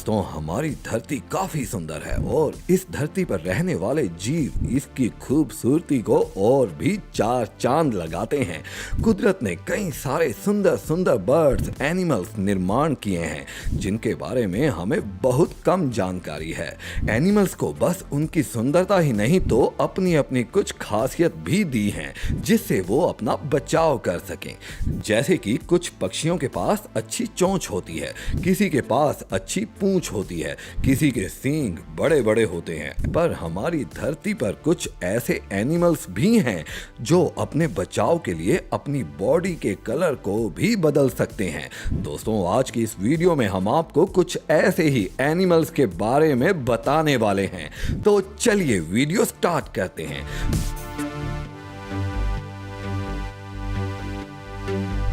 दोस्तों, हमारी धरती काफी सुंदर है और इस धरती पर रहने वाले जीव इसकी खूबसूरती को और भी चार चांद लगाते हैं। कुदरत ने कई सारे सुंदर सुंदर बर्ड्स, एनिमल्स निर्माण किए हैं जिनके बारे में हमें बहुत कम जानकारी है। एनिमल्स को बस उनकी सुंदरता ही नहीं तो अपनी अपनी कुछ खासियत भी दी हैं जिससे वो अपना बचाव कर सकें। जैसे कि कुछ पक्षियों के पास अच्छी चोंच होती है, किसी के पास अच्छी पूंछ होती है, किसी के सींग बड़े बड़े होते हैं। पर हमारी धरती पर कुछ ऐसे एनिमल्स भी हैं जो अपने बचाव के लिए अपनी बॉडी के कलर को भी बदल सकते हैं। दोस्तों, आज की इस वीडियो में हम आपको कुछ ऐसे ही एनिमल्स के बारे में बताने वाले हैं। तो चलिए वीडियो स्टार्ट करते हैं।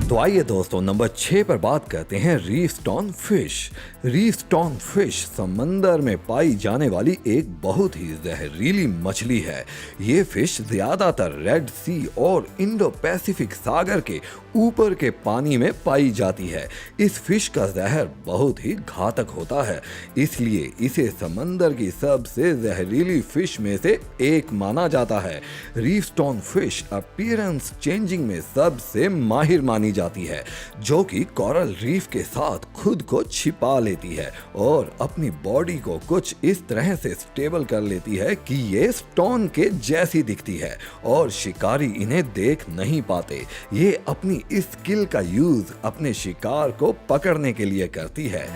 तो आइए दोस्तों, नंबर 6 पर बात करते हैं reef stone fish. Reef stone fish समंदर में पाई जाने वाली एक बहुत ही जहरीली मछली है। ये फिश ज्यादातर रेड सी और इंडो पैसिफिक सागर के ऊपर के पानी में पाई जाती है। इस फिश का जहर बहुत ही घातक होता है, इसलिए इसे समंदर की सबसे जहरीली फिश में से एक माना जाता है। Reef stone fish appearance changing में सबसे माहिर मानी जाती है, जो कि कोरल रीफ के साथ खुद को छिपा लेती है और अपनी बॉडी को कुछ इस तरह से स्टेबल कर लेती है कि ये स्टोन के जैसी दिखती है और शिकारी इन्हें देख नहीं पाते। ये अपनी इस स्किल का यूज अपने शिकार को पकड़ने के लिए करती है।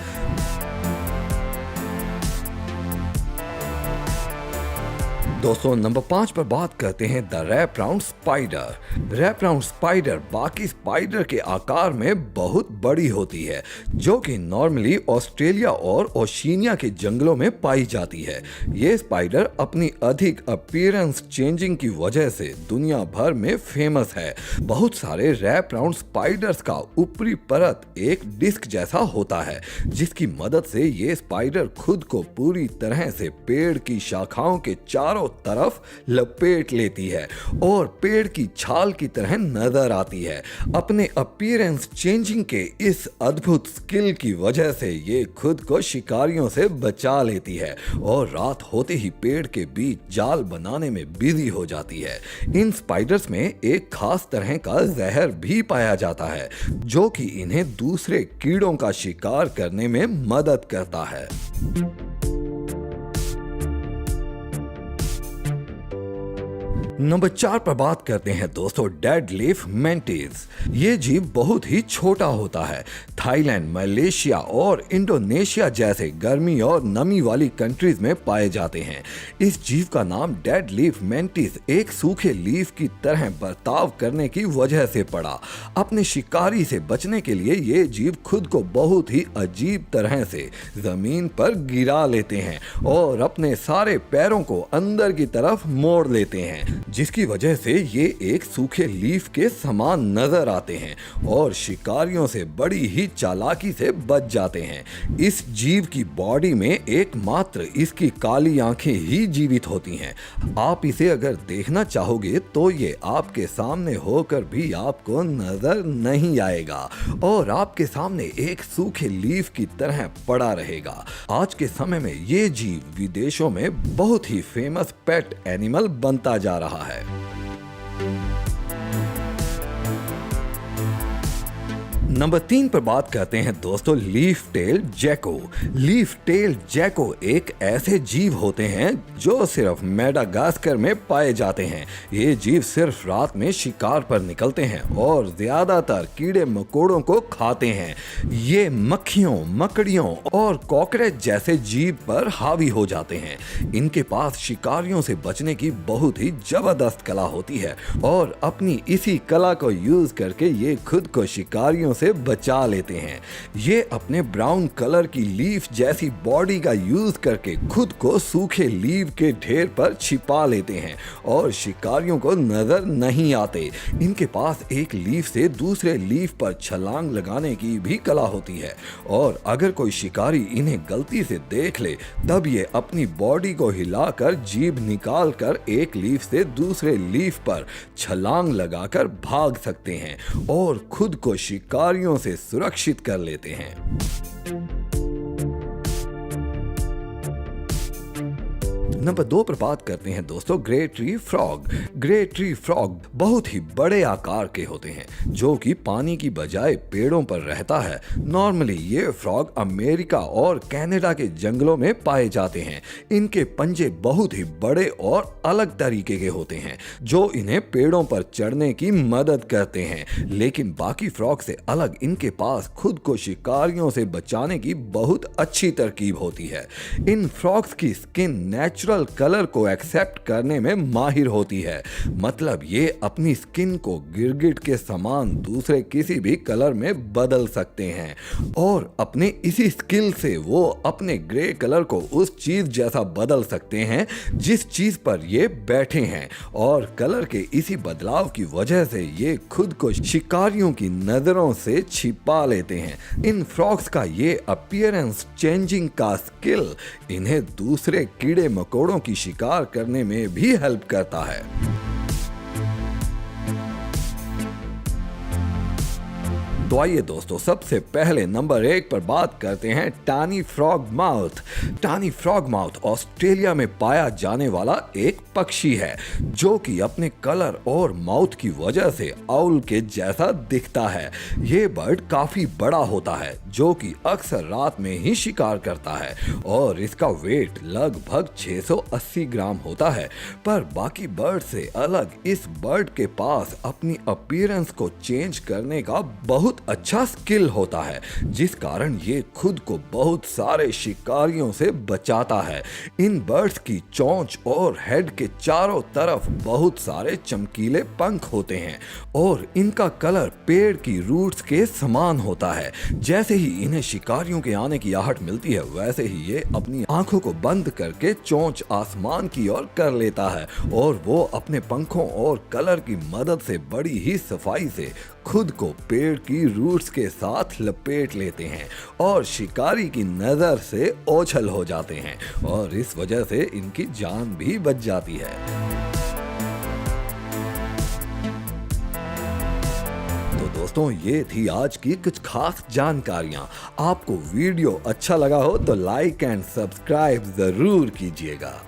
दोस्तों, नंबर 5 पर बात करते हैं the wrap round spider. Wrap round spider बाकी स्पाइडर के आकार में बहुत बड़ी होती है, जो कि नॉर्मली ऑस्ट्रेलिया और ओशिनिया के जंगलों में पाई जाती है। ये स्पाइडर अपनी अधिक अपीयरेंस चेंजिंग की वजह से दुनिया भर में फेमस है। बहुत सारे रैप राउंड स्पाइडर्स का ऊपरी परत एक डिस्क जैसा होता है, जिसकी मदद से ये स्पाइडर खुद को पूरी तरह से पेड़ की शाखाओं के चारों तरफ लपेट लेती है और पेड़ की छाल की तरह नजर आती है। अपने अपीयरेंस चेंजिंग के इस अद्भुत स्किल की वजह से ये खुद को शिकारियों से बचा लेती है और रात होते ही पेड़ के बीच जाल बनाने में बिजी हो जाती है। इन स्पाइडर्स में एक खास तरह का जहर भी पाया जाता है, जो कि इन्हें दूसरे कीड़ों का शिकार करने में मदद करता है। नंबर 4 पर बात करते हैं दोस्तों डेड लीफ मेंटिस। ये जीव बहुत ही छोटा होता है। थाईलैंड, मलेशिया और इंडोनेशिया जैसे गर्मी और नमी वाली कंट्रीज में पाए जाते हैं। इस जीव का नाम डेड लीफ मेंटिस एक सूखे लीफ की तरह बर्ताव करने की वजह से पड़ा। अपने शिकारी से बचने के लिए ये जीव खुद को बहुत ही अजीब तरह से जमीन पर गिरा लेते हैं और अपने सारे पैरों को अंदर की तरफ मोड़ लेते हैं, जिसकी वजह से ये एक सूखे लीफ के समान नजर आते हैं और शिकारियों से बड़ी ही चालाकी से बच जाते हैं। इस जीव की बॉडी में एकमात्र इसकी काली आंखें ही जीवित होती हैं। आप इसे अगर देखना चाहोगे तो ये आपके सामने होकर भी आपको नजर नहीं आएगा और आपके सामने एक सूखे लीफ की तरह पड़ा रहेगा। आज के समय में ये जीव विदेशों में बहुत ही फेमस पेट एनिमल बनता जा रहा है। नंबर 3 पर बात करते हैं दोस्तों लीफ टेल जैको। लीफ टेल जैको एक ऐसे जीव होते हैं जो सिर्फ मेडागास्कर में पाए जाते हैं। ये जीव सिर्फ रात में शिकार पर निकलते हैं और ज्यादातर कीड़े मकोड़ों को खाते हैं। ये मक्खियों, मकड़ियों और कॉकरोच जैसे जीव पर हावी हो जाते हैं। इनके पास शिकारियों से बचने की बहुत ही जबरदस्त कला होती है और अपनी इसी कला को यूज करके ये खुद को शिकारियों से बचा लेते हैं। ये अपने ब्राउन कलर की लीफ जैसी बॉडी का यूज करके खुद को सूखे लीफ के ढेर पर छिपा लेते हैं और शिकारियों को नजर नहीं आते। इनके पास एक लीफ से दूसरे लीफ पर छलांग लगाने की भी कला होती है और अगर कोई शिकारी इन्हें गलती से देख ले तब ये अपनी बॉडी को हिलाकर जीभ निकाल कर एक लीफ से दूसरे लीफ पर छलांग लगाकर भाग सकते हैं और खुद को शिकारियों से सुरक्षित कर लेते हैं। नंबर 2 पर बात करते हैं दोस्तों grey tree frog. Grey tree frog बहुत ही बड़े आकार के होते हैं जो कि पानी की बजाय पेड़ों पर रहता है। नॉर्मली ये फ्रॉग अमेरिका और कनाडा के जंगलों में पाए जाते हैं। इनके पंजे बहुत ही बड़े और अलग तरीके के होते हैं जो इन्हें पेड़ों पर चढ़ने की मदद करते हैं। लेकिन बाकी फ्रॉग से अलग इनके पास खुद को शिकारियों से बचाने की बहुत अच्छी तरकीब होती है। इन फ्रॉग्स की स्किन नेचुरल कलर को एक्सेप्ट करने में माहिर होती है। मतलब ये अपनी स्किन को गिरगिट के समान दूसरे किसी भी कलर में बदल सकते हैं और अपने इसी स्किल से वो अपने ग्रे कलर को उस चीज जैसा बदल सकते हैं जिस चीज पर ये बैठे हैं और कलर के इसी बदलाव की वजह से ये खुद को शिकारियों की नजरों से छिपा लेते हैं। इन फ्रॉग्स का ये अपीयरेंस चेंजिंग का स्किल इन्हें दूसरे कीड़े मकोड़ों की शिकार करने में भी हेल्प करता है। तो आइए दोस्तों सबसे पहले नंबर 1 पर बात करते हैं tawny frogmouth. Tawny frogmouth Australia में पाया जाने वाला एक पक्षी है जो कि अपने कलर और माउथ की वजह से आउल के जैसा दिखता है। ये बर्ड काफी बड़ा होता है जो कि अक्सर रात में ही शिकार करता है और इसका वेट लगभग 680 ग्राम होता है। पर बाकी बर्ड से अलग इस बर्ड के पास अपनी अपीयरेंस को चेंज करने का बहुत अच्छा स्किल होता है जिस कारण ये खुद को बहुत सारे शिकारियों से बचाता है। इन बर्ड्स की चोंच और हेड के चारों तरफ बहुत सारे चमकीले पंख होते हैं और इनका कलर पेड़ की रूट्स के समान होता है। जैसे ही इन्हें शिकारियों के आने की आहट मिलती है वैसे ही ये अपनी आंखों को बंद करके चोंच आसमान की ओर कर लेता है और वो अपने पंखों और कलर की मदद से बड़ी ही सफाई से खुद को पेड़ की रूट्स के साथ लपेट लेते हैं और शिकारी की नजर से ओझल हो जाते हैं और इस वजह से इनकी जान भी बच जाती है। तो दोस्तों ये थी आज की कुछ खास जानकारियां। आपको वीडियो अच्छा लगा हो तो लाइक एंड सब्सक्राइब जरूर कीजिएगा।